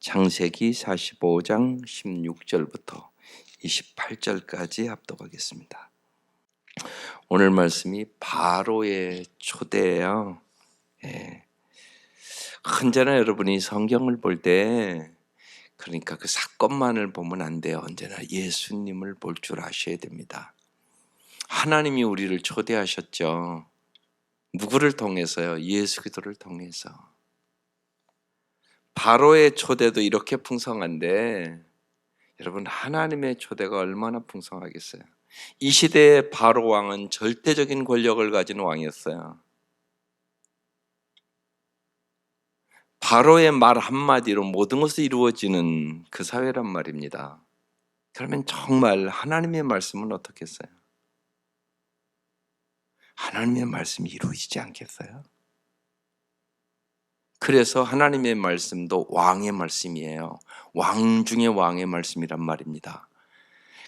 창세기 45장 16절부터 28절까지 합독하겠습니다. 오늘 말씀이 바로의 초대예요. 언제나 여러분이 성경을 볼 때 그러니까 그 사건만을 보면 안 돼요. 언제나 예수님을 볼 줄 아셔야 됩니다. 하나님이 우리를 초대하셨죠. 누구를 통해서요? 예수 그리스도를 통해서. 바로의 초대도 이렇게 풍성한데 여러분, 하나님의 초대가 얼마나 풍성하겠어요? 이 시대의 바로 왕은 절대적인 권력을 가진 왕이었어요. 바로의 말 한마디로 모든 것이 이루어지는 그 사회란 말입니다. 그러면 정말 하나님의 말씀은 어떻겠어요? 하나님의 말씀이 이루어지지 않겠어요? 그래서 하나님의 말씀도 왕의 말씀이에요. 왕 중에 왕의 말씀이란 말입니다.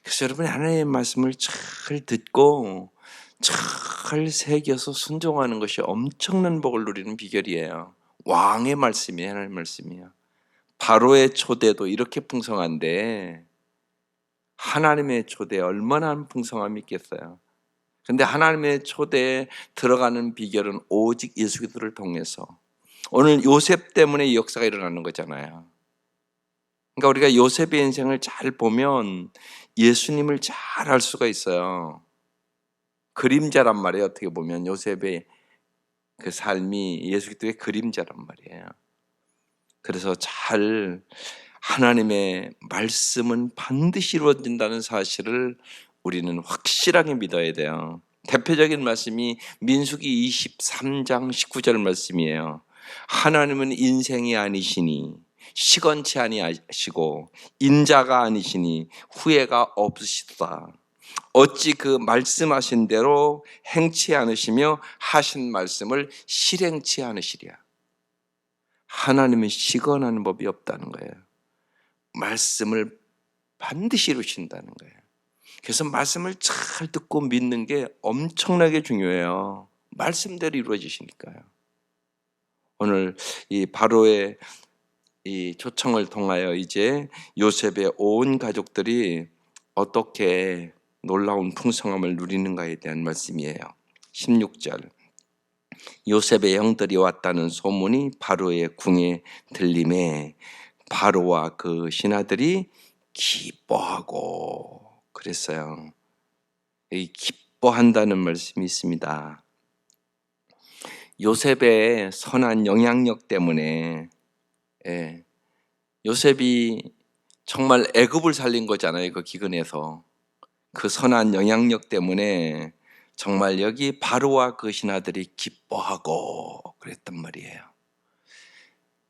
그래서 여러분이 하나님의 말씀을 잘 듣고 잘 새겨서 순종하는 것이 엄청난 복을 누리는 비결이에요. 왕의 말씀이에요. 하나님의 말씀이에요. 바로의 초대도 이렇게 풍성한데 하나님의 초대에 얼마나 풍성함이 있겠어요. 그런데 하나님의 초대에 들어가는 비결은 오직 예수 그리스도를 통해서. 오늘 요셉 때문에 이 역사가 일어나는 거잖아요. 그러니까 우리가 요셉의 인생을 잘 보면 예수님을 잘 알 수가 있어요. 그림자란 말이에요. 어떻게 보면 요셉의 그 삶이 예수 그리스도의 그림자란 말이에요. 그래서 잘 하나님의 말씀은 반드시 이루어진다는 사실을 우리는 확실하게 믿어야 돼요. 대표적인 말씀이 민수기 23장 19절 말씀이에요. 하나님은 인생이 아니시니 시건치 아니하시고 인자가 아니시니 후회가 없으시다. 어찌 그 말씀하신 대로 행치 않으시며 하신 말씀을 실행치 않으시랴. 하나님은 시건하는 법이 없다는 거예요. 말씀을 반드시 이루신다는 거예요. 그래서 말씀을 잘 듣고 믿는 게 엄청나게 중요해요. 말씀대로 이루어지시니까요. 오늘 이 바로의 이 초청을 통하여 이제 요셉의 온 가족들이 어떻게 놀라운 풍성함을 누리는가에 대한 말씀이에요. 16절. 요셉의 형들이 왔다는 소문이 바로의 궁에 들림에 바로와 그 신하들이 기뻐하고 그랬어요. 이 기뻐한다는 말씀이 있습니다. 요셉의 선한 영향력 때문에 요셉이 정말 애굽을 살린 거잖아요. 그 기근에서. 그 선한 영향력 때문에 정말 여기 바로와 그 신하들이 기뻐하고 그랬단 말이에요.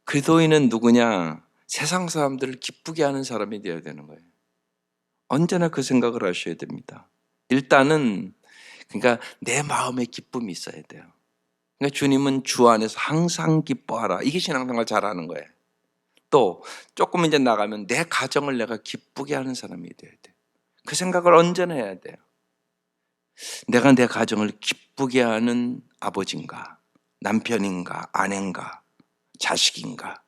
그리스도인은 누구냐? 세상 사람들을 기쁘게 하는 사람이 되어야 되는 거예요. 언제나 그 생각을 하셔야 됩니다. 일단은 그러니까 내 마음에 기쁨이 있어야 돼요. 그러니까 주님은 주 안에서 항상 기뻐하라. 이게 신앙생활 잘하는 거예요. 또 조금 이제 나가면 내 가정을 내가 기쁘게 하는 사람이 되어야 돼요. 그 생각을 언제나 해야 돼요. 내가 내 가정을 기쁘게 하는 아버지인가, 남편인가, 아내인가, 자식인가.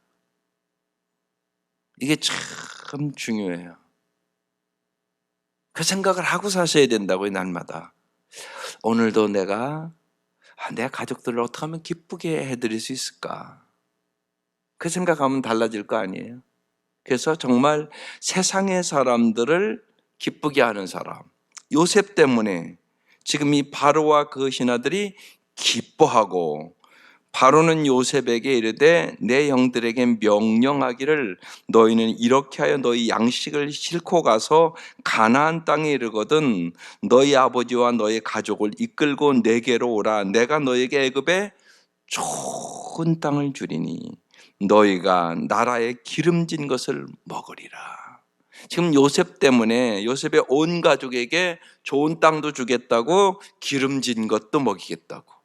이게 참 중요해요. 그 생각을 하고 사셔야 된다고요, 날마다. 오늘도 내가 내 가족들을 어떻게 하면 기쁘게 해드릴 수 있을까? 그 생각하면 달라질 거 아니에요? 그래서 정말 세상의 사람들을 기쁘게 하는 사람. 요셉 때문에 지금 이 바로와 그 신하들이 기뻐하고 바로는 요셉에게 이르되 내 형들에게 명령하기를 너희는 이렇게 하여 너희 양식을 싣고 가서 가나안 땅에 이르거든 너희 아버지와 너희 가족을 이끌고 내게로 오라. 내가 너희에게 애굽에 좋은 땅을 주리니 너희가 나라에 기름진 것을 먹으리라. 지금 요셉 때문에 요셉의 온 가족에게 좋은 땅도 주겠다고 기름진 것도 먹이겠다고.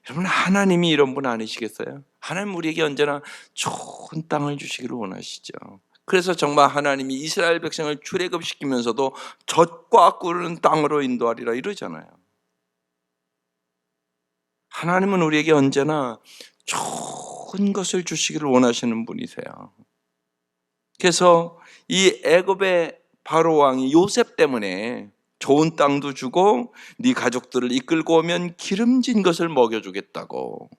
여러분, 하나님이 이런 분 아니시겠어요? 하나님 우리에게 언제나 좋은 땅을 주시기를 원하시죠. 그래서 정말 하나님이 이스라엘 백성을 출애굽시키면서도 젖과 꿀은 땅으로 인도하리라 이러잖아요. 하나님은 우리에게 언제나 좋은 좋은 것을 주시기를 원하시는 분이세요. 그래서 이 애굽의 바로 왕이 요셉 때문에 좋은 땅도 주고 네 가족들을 이끌고 오면 기름진 것을 먹여주겠다고.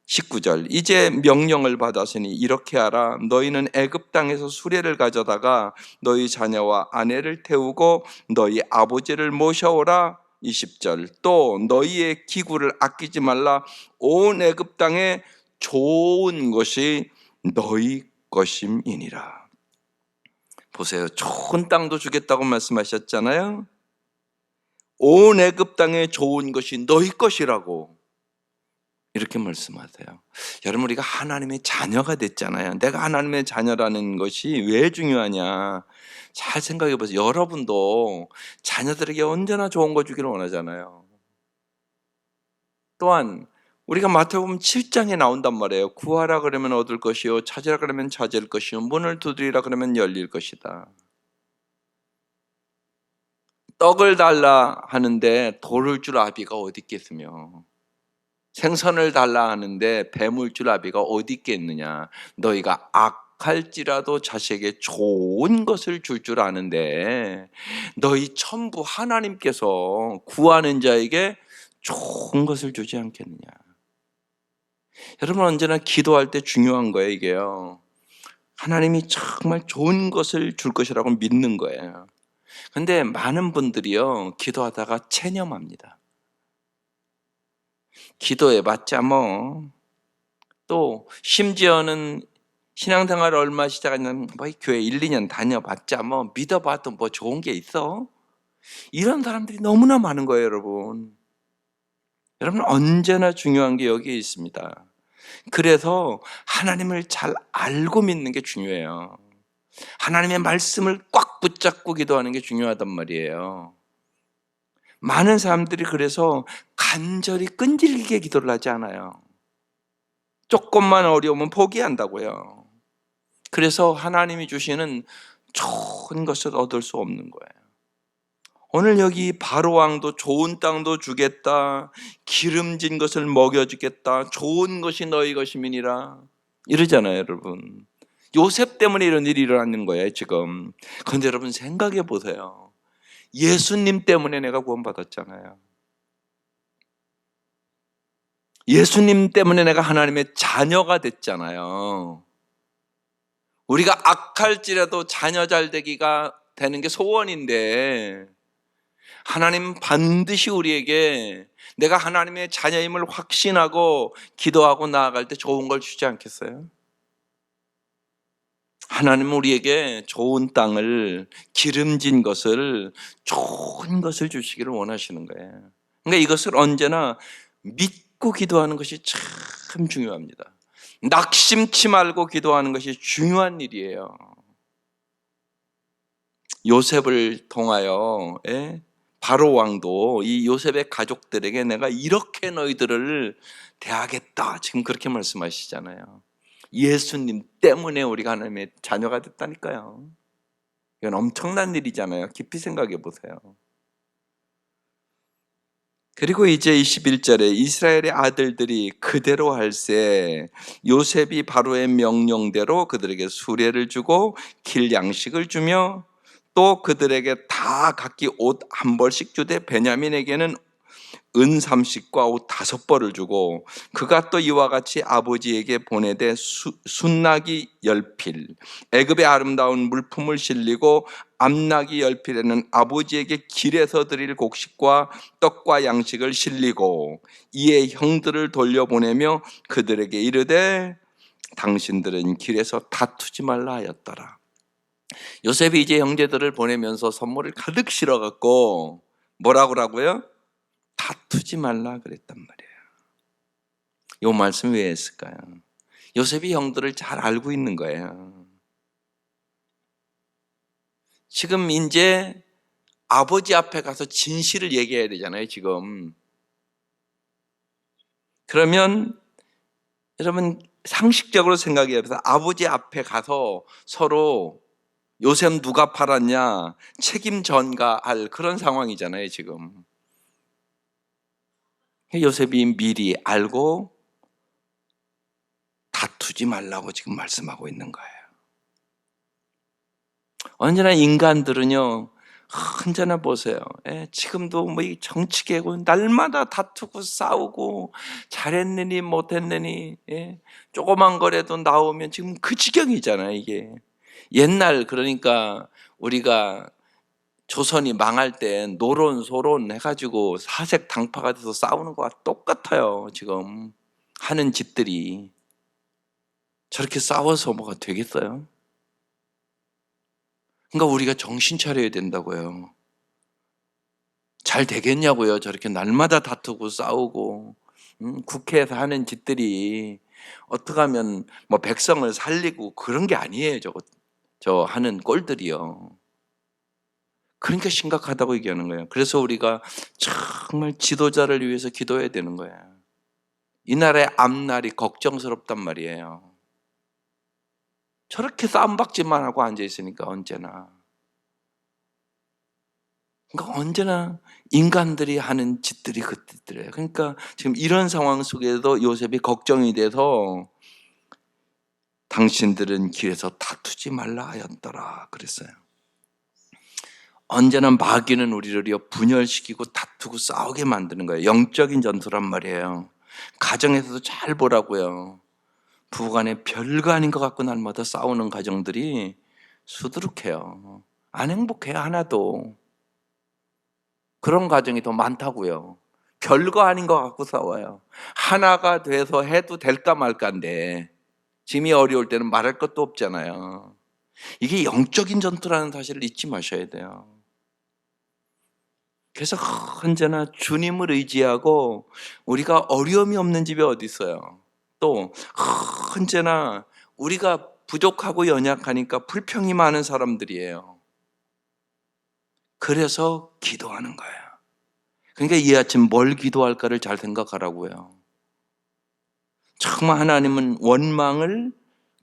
19절, 이제 명령을 받았으니 이렇게 하라. 너희는 애굽 땅에서 수레를 가져다가 너희 자녀와 아내를 태우고 너희 아버지를 모셔오라. 20절, 또 너희의 기구를 아끼지 말라. 온 애굽 땅에 좋은 것이 너희 것임이니라. 보세요, 좋은 땅도 주겠다고 말씀하셨잖아요. 온 애굽 땅에 좋은 것이 너희 것이라고 이렇게 말씀하세요. 여러분, 우리가 하나님의 자녀가 됐잖아요. 내가 하나님의 자녀라는 것이 왜 중요하냐, 잘 생각해 보세요. 여러분도 자녀들에게 언제나 좋은 거 주기를 원하잖아요. 또한 우리가 마태복음 7장에 나온단 말이에요. 구하라 그러면 얻을 것이요, 찾으라 그러면 찾을 것이요, 문을 두드리라 그러면 열릴 것이다. 떡을 달라 하는데 돌을 줄 아비가 어디 있겠으며, 생선을 달라 하는데 뱀을 줄 아비가 어디 있겠느냐. 너희가 악할지라도 자식에게 좋은 것을 줄 줄 아는데 너희 천부 하나님께서 구하는 자에게 좋은 것을 주지 않겠느냐. 여러분, 언제나 기도할 때 중요한 거예요, 이게요. 하나님이 정말 좋은 것을 줄 것이라고 믿는 거예요. 근데 많은 분들이요, 기도하다가 체념합니다. 기도해봤자 뭐, 또 심지어는 신앙생활을 얼마 시작했냐면 뭐 교회 1, 2년 다녀봤자 뭐, 믿어봐도 뭐 좋은 게 있어? 이런 사람들이 너무나 많은 거예요, 여러분. 여러분, 언제나 중요한 게 여기에 있습니다. 그래서 하나님을 잘 알고 믿는 게 중요해요. 하나님의 말씀을 꽉 붙잡고 기도하는 게 중요하단 말이에요. 많은 사람들이 그래서 간절히 끈질기게 기도를 하지 않아요. 조금만 어려우면 포기한다고요. 그래서 하나님이 주시는 좋은 것을 얻을 수 없는 거예요. 오늘 여기 바로왕도 좋은 땅도 주겠다, 기름진 것을 먹여주겠다, 좋은 것이 너희 것임이니라 이러잖아요, 여러분. 요셉 때문에 이런 일이 일어나는 거예요, 지금. 그런데 여러분, 생각해 보세요. 예수님 때문에 내가 구원받았잖아요. 예수님 때문에 내가 하나님의 자녀가 됐잖아요. 우리가 악할지라도 자녀 잘 되기가 되는 게 소원인데, 하나님 반드시 우리에게 내가 하나님의 자녀임을 확신하고 기도하고 나아갈 때 좋은 걸 주지 않겠어요? 하나님은 우리에게 좋은 땅을, 기름진 것을, 좋은 것을 주시기를 원하시는 거예요. 그러니까 이것을 언제나 믿고 기도하는 것이 참 중요합니다. 낙심치 말고 기도하는 것이 중요한 일이에요. 요셉을 통하여 바로 왕도 이 요셉의 가족들에게 내가 이렇게 너희들을 대하겠다, 지금 그렇게 말씀하시잖아요. 예수님 때문에 우리가 하나님의 자녀가 됐다니까요. 이건 엄청난 일이잖아요. 깊이 생각해 보세요. 그리고 이제 21절에 이스라엘의 아들들이 그대로 할세, 요셉이 바로의 명령대로 그들에게 수레를 주고 길 양식을 주며 또 그들에게 다 각기 옷 한 벌씩 주되 베냐민에게는 은 30과 옷 5벌을 주고 그가 또 이와 같이 아버지에게 보내되 순나기 10필, 애굽의 아름다운 물품을 실리고 암나기 10필에는 아버지에게 길에서 드릴 곡식과 떡과 양식을 실리고 이에 형들을 돌려보내며 그들에게 이르되 당신들은 길에서 다투지 말라 하였더라. 요셉이 이제 형제들을 보내면서 선물을 가득 실어갖고 뭐라고요? 다투지 말라 그랬단 말이에요. 이 말씀 왜 했을까요? 요셉이 형들을 잘 알고 있는 거예요. 지금 이제 아버지 앞에 가서 진실을 얘기해야 되잖아요, 지금. 그러면 여러분, 상식적으로 생각해 보세요. 아버지 앞에 가서 서로 요셉 누가 팔았냐 책임 전가할 그런 상황이잖아요, 지금. 요셉이 미리 알고 다투지 말라고 지금 말씀하고 있는 거예요. 언제나 인간들은요, 언제나 보세요. 지금도 뭐 이 정치계고 날마다 다투고 싸우고 잘했느니 못했느니, 조그만 거라도 나오면 지금 그 지경이잖아요, 이게. 옛날 그러니까 우리가 조선이 망할 때 노론 소론 해가지고 사색 당파가 돼서 싸우는 거와 똑같아요. 지금 하는 집들이. 저렇게 싸워서 뭐가 되겠어요? 그러니까 우리가 정신 차려야 된다고요. 잘 되겠냐고요. 저렇게 날마다 다투고 싸우고, 국회에서 하는 짓들이 어떻게 하면 뭐 백성을 살리고 그런 게 아니에요. 저 하는 꼴들이요. 그러니까 심각하다고 얘기하는 거예요. 그래서 우리가 정말 지도자를 위해서 기도해야 되는 거예요. 이 나라의 앞날이 걱정스럽단 말이에요. 저렇게 싸움박질만 하고 앉아있으니까 언제나. 그러니까 언제나 인간들이 하는 짓들이 그 짓들이에요. 그러니까 지금 이런 상황 속에도 요셉이 걱정이 돼서 당신들은 길에서 다투지 말라 하였더라 그랬어요. 언제나 마귀는 우리를 분열시키고 다투고 싸우게 만드는 거예요. 영적인 전투란 말이에요. 가정에서도 잘 보라고요. 부부간에 별거 아닌 것 같고 날마다 싸우는 가정들이 수두룩해요. 안 행복해요, 하나도. 그런 가정이 더 많다고요. 별거 아닌 것 같고 싸워요. 하나가 돼서 해도 될까 말까인데 짐이 어려울 때는 말할 것도 없잖아요. 이게 영적인 전투라는 사실을 잊지 마셔야 돼요. 그래서 언제나 주님을 의지하고 우리가 어려움이 없는 집이 어디 있어요. 또 언제나 우리가 부족하고 연약하니까 불평이 많은 사람들이에요. 그래서 기도하는 거예요. 그러니까 이 아침 뭘 기도할까를 잘 생각하라고요. 정말 하나님은 원망을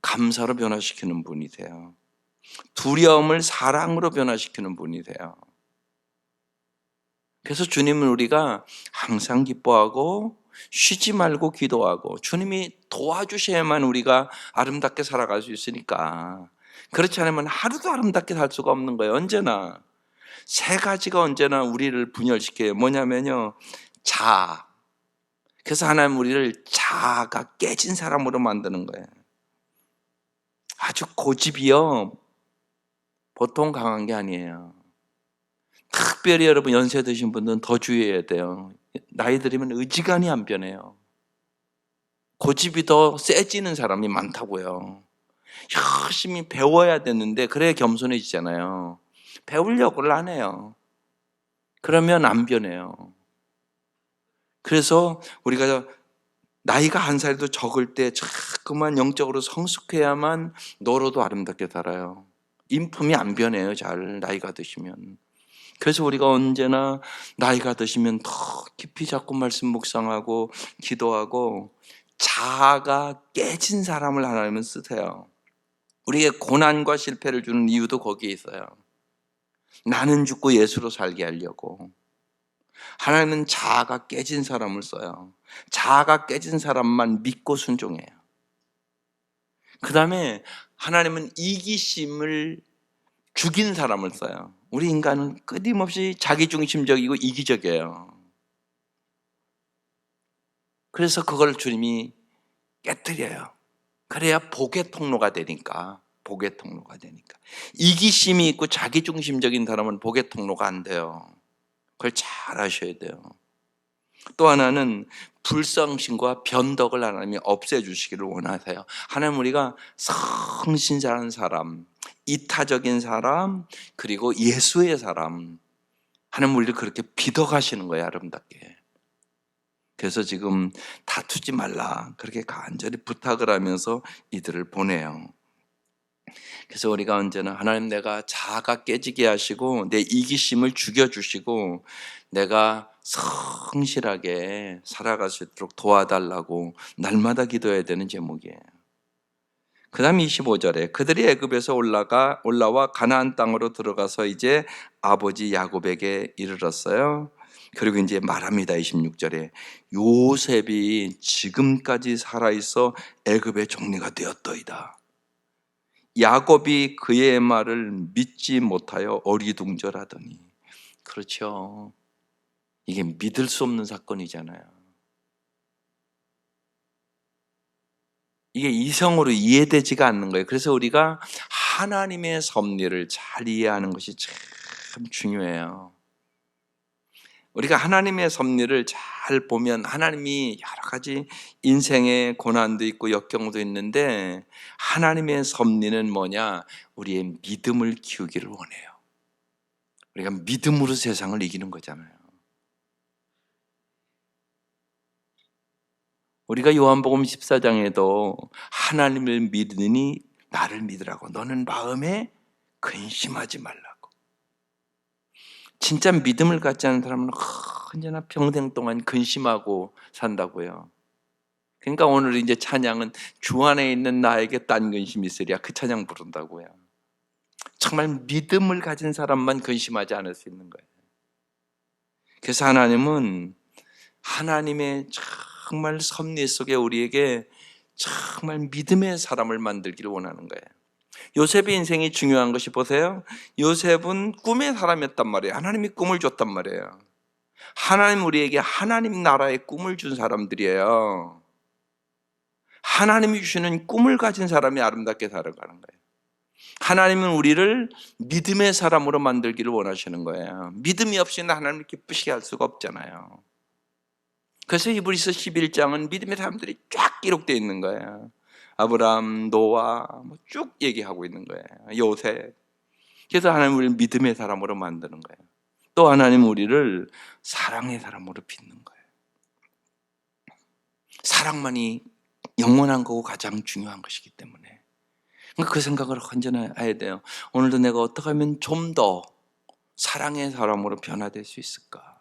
감사로 변화시키는 분이세요. 두려움을 사랑으로 변화시키는 분이세요. 그래서 주님은 우리가 항상 기뻐하고 쉬지 말고 기도하고 주님이 도와주셔야만 우리가 아름답게 살아갈 수 있으니까. 그렇지 않으면 하루도 아름답게 살 수가 없는 거예요. 언제나 세 가지가 언제나 우리를 분열시켜요. 뭐냐면요, 자아. 그래서 하나님 우리를 자아가 깨진 사람으로 만드는 거예요. 아주 고집이요, 보통 강한 게 아니에요. 특별히 여러분 연세 드신 분들은 더 주의해야 돼요. 나이 들으면 의지간이 안 변해요. 고집이 더 세지는 사람이 많다고요. 열심히 배워야 되는데 그래야 겸손해지잖아요. 배우려고를 안 해요. 그러면 안 변해요. 그래서 우리가 나이가 한 살도 적을 때 자꾸만 영적으로 성숙해야만 너로도 아름답게 살아요. 인품이 안 변해요, 잘 나이가 드시면. 그래서 우리가 언제나 나이가 드시면 더 깊이 자꾸 말씀 묵상하고 기도하고 자아가 깨진 사람을 하나님은 쓰세요. 우리에게 고난과 실패를 주는 이유도 거기에 있어요. 나는 죽고 예수로 살게 하려고. 하나님은 자아가 깨진 사람을 써요. 자아가 깨진 사람만 믿고 순종해요. 그 다음에 하나님은 이기심을 죽인 사람을 써요. 우리 인간은 끊임없이 자기중심적이고 이기적이에요. 그래서 그걸 주님이 깨뜨려요. 그래야 복의 통로가 되니까. 복의 통로가 되니까. 이기심이 있고 자기중심적인 사람은 복의 통로가 안 돼요. 그걸 잘 아셔야 돼요. 또 하나는 불성심과 변덕을 하나님이 없애주시기를 원하세요. 하나님 우리가 성신자라는 사람, 이타적인 사람, 그리고 예수의 사람, 하나님 우리를 그렇게 비덕하시는 거예요, 아름답게. 그래서 지금 다투지 말라 그렇게 간절히 부탁을 하면서 이들을 보내요. 그래서 우리가 언제나 하나님 내가 자아가 깨지게 하시고 내 이기심을 죽여주시고 내가 성실하게 살아갈 수 있도록 도와달라고 날마다 기도해야 되는 제목이에요. 그 다음 25절에 그들이 애굽에서 올라와 가나안 땅으로 들어가서 이제 아버지 야곱에게 이르렀어요. 그리고 이제 말합니다. 26절에 요셉이 지금까지 살아있어 애굽의 총리가 되었더이다. 야곱이 그의 말을 믿지 못하여 어리둥절하더니. 그렇죠. 이게 믿을 수 없는 사건이잖아요. 이게 이성으로 이해되지가 않는 거예요. 그래서 우리가 하나님의 섭리를 잘 이해하는 것이 참 중요해요. 우리가 하나님의 섭리를 잘 보면 하나님이 여러 가지 인생의 고난도 있고 역경도 있는데 하나님의 섭리는 뭐냐? 우리의 믿음을 키우기를 원해요. 우리가 믿음으로 세상을 이기는 거잖아요. 우리가 요한복음 14장에도 하나님을 믿으니 나를 믿으라고, 너는 마음에 근심하지 말라고. 진짜 믿음을 갖지 않은 사람은 언제나 평생 동안 근심하고 산다고요. 그러니까 오늘 이제 찬양은 주 안에 있는 나에게 딴 근심이 있으랴, 그 찬양 부른다고요. 정말 믿음을 가진 사람만 근심하지 않을 수 있는 거예요. 그래서 하나님은 하나님의 정말 섭리 속에 우리에게 정말 믿음의 사람을 만들기를 원하는 거예요. 요셉의 인생이 중요한 것이, 보세요, 요셉은 꿈의 사람이었단 말이에요. 하나님이 꿈을 줬단 말이에요. 하나님 우리에게 하나님 나라의 꿈을 준 사람들이에요. 하나님이 주시는 꿈을 가진 사람이 아름답게 살아가는 거예요. 하나님은 우리를 믿음의 사람으로 만들기를 원하시는 거예요. 믿음이 없이는 하나님을 기쁘시게 할 수가 없잖아요. 그래서 히브리서 11장은 믿음의 사람들이 쫙 기록되어 있는 거예요. 아브라함, 노아 쭉 얘기하고 있는 거예요. 요셉. 그래서 하나님 우리를 믿음의 사람으로 만드는 거예요. 또 하나님 우리를 사랑의 사람으로 빚는 거예요. 사랑만이 영원한 거고 가장 중요한 것이기 때문에 그 생각을 언제나 해야 돼요. 오늘도 내가 어떻게 하면 좀 더 사랑의 사람으로 변화될 수 있을까?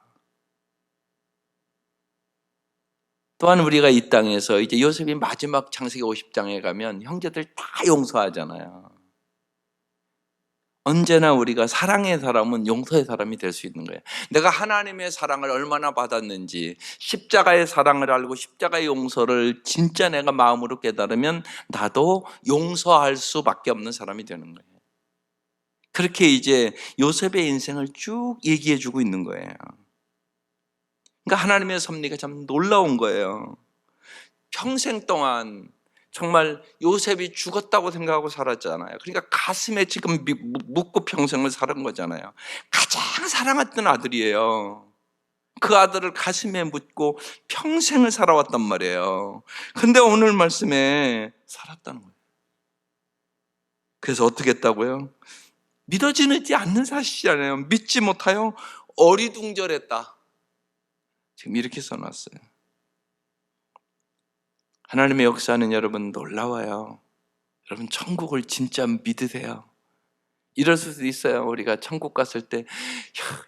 또한 우리가 이 땅에서 이제 요셉이 마지막 창세기 50장에 가면 형제들 다 용서하잖아요. 언제나 우리가 사랑의 사람은 용서의 사람이 될 수 있는 거예요. 내가 하나님의 사랑을 얼마나 받았는지, 십자가의 사랑을 알고 십자가의 용서를 진짜 내가 마음으로 깨달으면 나도 용서할 수밖에 없는 사람이 되는 거예요. 그렇게 이제 요셉의 인생을 쭉 얘기해 주고 있는 거예요. 그러니까 하나님의 섭리가 참 놀라운 거예요. 평생 동안 정말 요셉이 죽었다고 생각하고 살았잖아요. 그러니까 가슴에 지금 묻고 평생을 살은 거잖아요. 가장 사랑했던 아들이에요. 그 아들을 가슴에 묻고 평생을 살아왔단 말이에요. 근데 오늘 말씀에 살았다는 거예요. 그래서 어떻게 했다고요? 믿어지지 않는 사실이잖아요. 믿지 못하여 어리둥절했다. 지금 이렇게 써놨어요. 하나님의 역사는 여러분 놀라워요. 여러분 천국을 진짜 믿으세요. 이럴 수도 있어요. 우리가 천국 갔을 때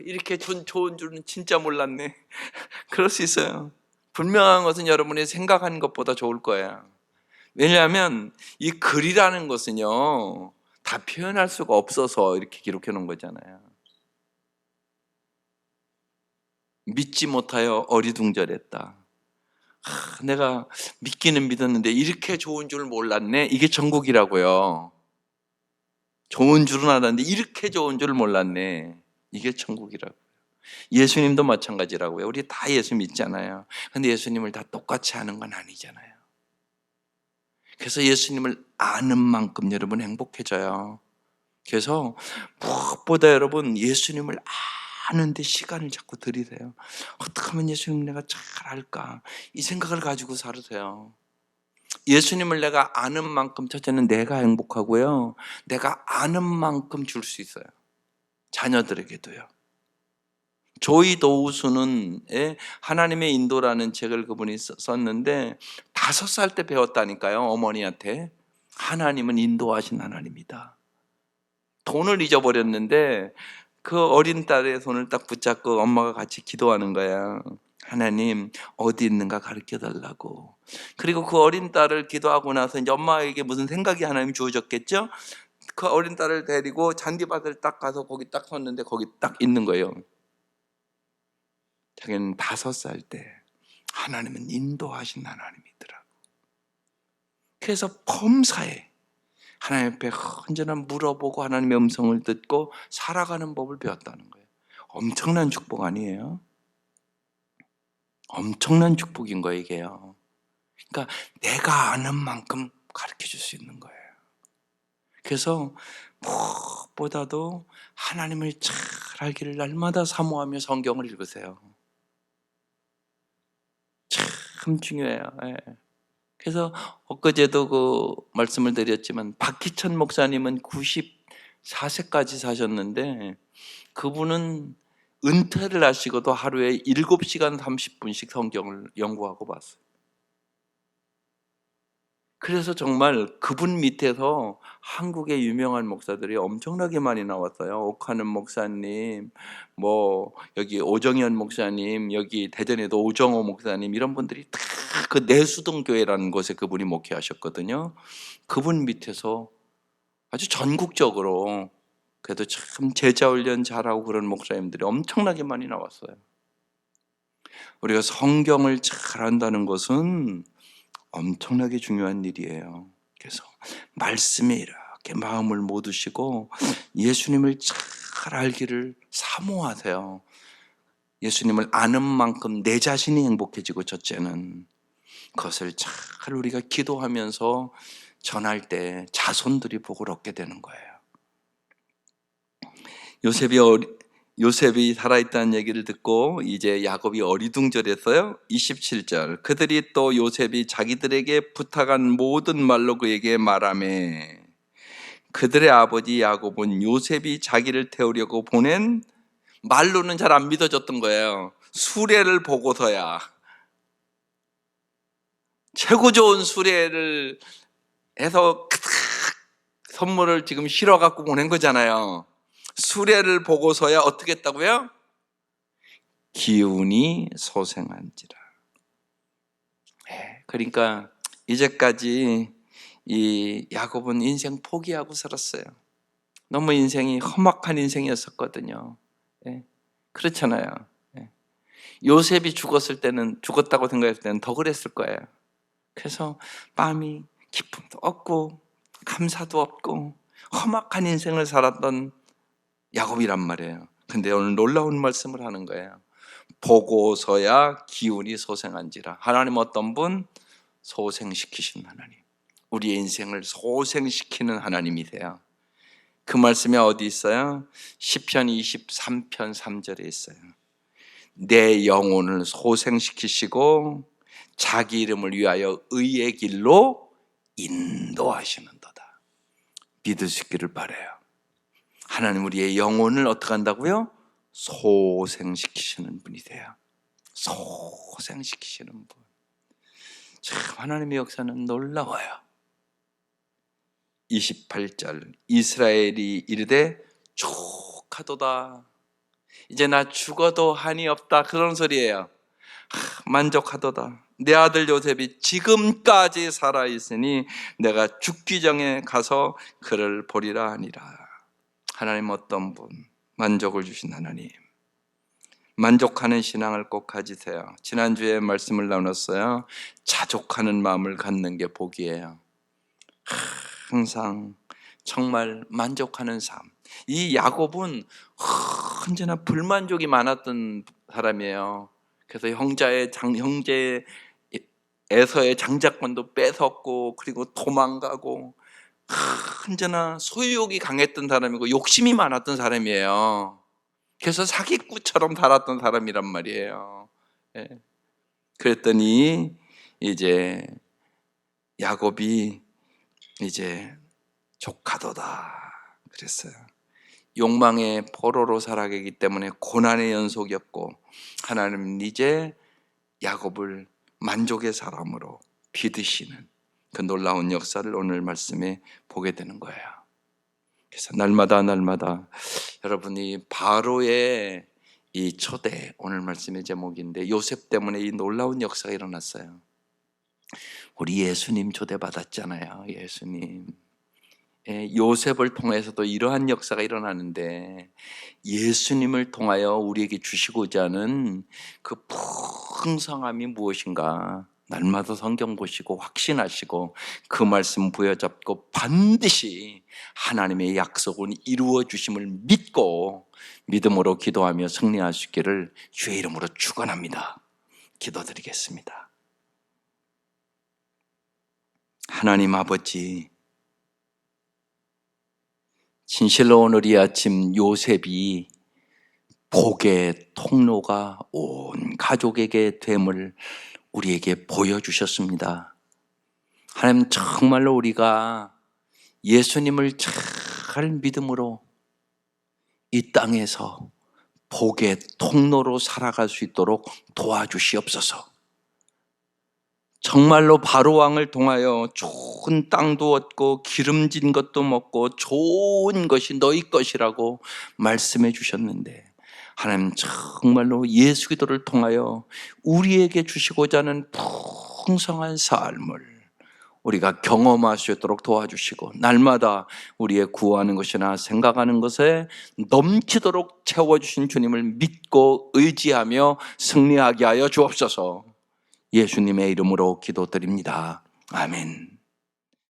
이렇게 좋은 줄은 진짜 몰랐네. 그럴 수 있어요. 분명한 것은 여러분이 생각하는 것보다 좋을 거예요. 왜냐하면 이 글이라는 것은요, 다 표현할 수가 없어서 이렇게 기록해 놓은 거잖아요. 믿지 못하여 어리둥절했다. 내가 믿기는 믿었는데 이렇게 좋은 줄 몰랐네. 이게 천국이라고요. 좋은 줄은 알았는데 이렇게 좋은 줄 몰랐네. 이게 천국이라고요. 예수님도 마찬가지라고요. 우리 다 예수 믿잖아요. 근데 예수님을 다 똑같이 아는 건 아니잖아요. 그래서 예수님을 아는 만큼 여러분 행복해져요. 그래서 무엇보다 여러분 예수님을 아는데 시간을 자꾸 들이세요. 어떻게 하면 예수님 내가 잘 알까? 이 생각을 가지고 살으세요. 예수님을 내가 아는 만큼 첫째는 내가 행복하고요, 내가 아는 만큼 줄 수 있어요. 자녀들에게도요. 조이 도우수는 하나님의 인도라는 책을 그분이 썼는데 5살 때 배웠다니까요. 어머니한테. 하나님은 인도하신 하나님이다. 돈을 잊어버렸는데 그 어린 딸의 손을 딱 붙잡고 엄마가 같이 기도하는 거야. 하나님 어디 있는가 가르쳐 달라고. 그리고 그 어린 딸을 기도하고 나서 이제 엄마에게 무슨 생각이 하나님 주어졌겠죠? 그 어린 딸을 데리고 잔디밭을 딱 가서 거기 딱 섰는데 거기 딱 있는 거예요. 자기는 5살 때 하나님은 인도하신 하나님이더라고. 그래서 범사에 하나님 앞에 언제나 물어보고 하나님의 음성을 듣고 살아가는 법을 배웠다는 거예요. 엄청난 축복 아니에요? 엄청난 축복인 거예요, 이게요. 그러니까 내가 아는 만큼 가르쳐 줄 수 있는 거예요. 그래서 무엇보다도 하나님을 잘 알기를 날마다 사모하며 성경을 읽으세요. 참 중요해요. 예. 그래서 엊그제도 그 말씀을 드렸지만 박희천 목사님은 94세까지 사셨는데 그분은 은퇴를 하시고도 하루에 7시간 30분씩 성경을 연구하고 봤어요. 그래서 정말 그분 밑에서 한국의 유명한 목사들이 엄청나게 많이 나왔어요. 옥하는 목사님, 뭐 여기 오정현 목사님, 여기 대전에도 오정호 목사님 이런 분들이 다 그 내수동 교회라는 곳에 그분이 목회하셨거든요. 그분 밑에서 아주 전국적으로 그래도 참 제자 훈련 잘하고 그런 목사님들이 엄청나게 많이 나왔어요. 우리가 성경을 잘 안다는 것은 엄청나게 중요한 일이에요. 그래서 말씀에 이렇게 마음을 모두시고 예수님을 잘 알기를 사모하세요. 예수님을 아는 만큼 내 자신이 행복해지고 첫째는 그것을 잘 우리가 기도하면서 전할 때 자손들이 복을 얻게 되는 거예요. 요셉이 살아있다는 얘기를 듣고 이제 야곱이 어리둥절했어요. 27절 그들이 또 요셉이 자기들에게 부탁한 모든 말로 그에게 말하매 그들의 아버지 야곱은 요셉이 자기를 태우려고 보낸 말로는 잘 안 믿어졌던 거예요. 수레를 보고서야 최고 좋은 수레를 해서 선물을 지금 실어 갖고 보낸 거잖아요. 수레를 보고서야 어떻게 했다고요? 기운이 소생한지라. 그러니까 이제까지 이 야곱은 인생 포기하고 살았어요. 너무 인생이 험악한 인생이었었거든요. 그렇잖아요. 요셉이 죽었다고 생각했을 때는 더 그랬을 거예요. 그래서 마음이 기쁨도 없고 감사도 없고 험악한 인생을 살았던 야곱이란 말이에요. 근데 오늘 놀라운 말씀을 하는 거예요. 보고서야 기운이 소생한지라. 하나님 어떤 분? 소생시키신 하나님. 우리의 인생을 소생시키는 하나님이세요. 그 말씀이 어디 있어요? 시편 23편 3절에 있어요. 내 영혼을 소생시키시고 자기 이름을 위하여 의의 길로 인도하시는도다. 믿을 수 있기를 바라요. 하나님 우리의 영혼을 어떻게 한다고요? 소생시키시는 분이세요. 소생시키시는 분. 참 하나님의 역사는 놀라워요. 28절 이스라엘이 이르되 족하도다. 이제 나 죽어도 한이 없다 그런 소리예요. 만족하도다. 내 아들 요셉이 지금까지 살아있으니 내가 죽기 전에 가서 그를 보리라 하니라. 하나님 어떤 분? 만족을 주신 하나님. 만족하는 신앙을 꼭 가지세요. 지난주에 말씀을 나눴어요. 자족하는 마음을 갖는 게 복이에요. 항상 정말 만족하는 삶. 이 야곱은 언제나 불만족이 많았던 사람이에요. 그래서 형제의 에서의 장자권도 뺏었고 그리고 도망가고 언제나 소유욕이 강했던 사람이고 욕심이 많았던 사람이에요. 그래서 사기꾼처럼 살았던 사람이란 말이에요. 그랬더니 이제 야곱이 이제 족하도다 그랬어요. 욕망의 포로로 살아가기 때문에 고난의 연속이었고 하나님은 이제 야곱을 만족의 사람으로 빚으시는 그 놀라운 역사를 오늘 말씀에 보게 되는 거예요. 그래서 날마다 여러분이 바로의 이 초대 오늘 말씀의 제목인데 요셉 때문에 이 놀라운 역사가 일어났어요. 우리 예수님 초대받았잖아요. 예수님 요셉을 통해서도 이러한 역사가 일어나는데 예수님을 통하여 우리에게 주시고자 하는 그 풍성함이 무엇인가 날마다 성경 보시고 확신하시고 그 말씀 부여잡고 반드시 하나님의 약속은 이루어 주심을 믿고 믿음으로 기도하며 승리할 수 있기를 주의 이름으로 축원합니다. 기도드리겠습니다. 하나님 아버지, 진실로 오늘 이 아침 요셉이 복의 통로가 온 가족에게 됨을 우리에게 보여주셨습니다. 하나님, 정말로 우리가 예수님을 잘 믿음으로 이 땅에서 복의 통로로 살아갈 수 있도록 도와주시옵소서. 정말로 바로왕을 통하여 좋은 땅도 얻고 기름진 것도 먹고 좋은 것이 너희 것이라고 말씀해 주셨는데, 하나님 정말로 예수 기도를 통하여 우리에게 주시고자 하는 풍성한 삶을 우리가 경험할 수 있도록 도와주시고, 날마다 우리의 구하는 것이나 생각하는 것에 넘치도록 채워주신 주님을 믿고 의지하며 승리하게 하여 주옵소서. 예수님의 이름으로 기도드립니다. 아멘.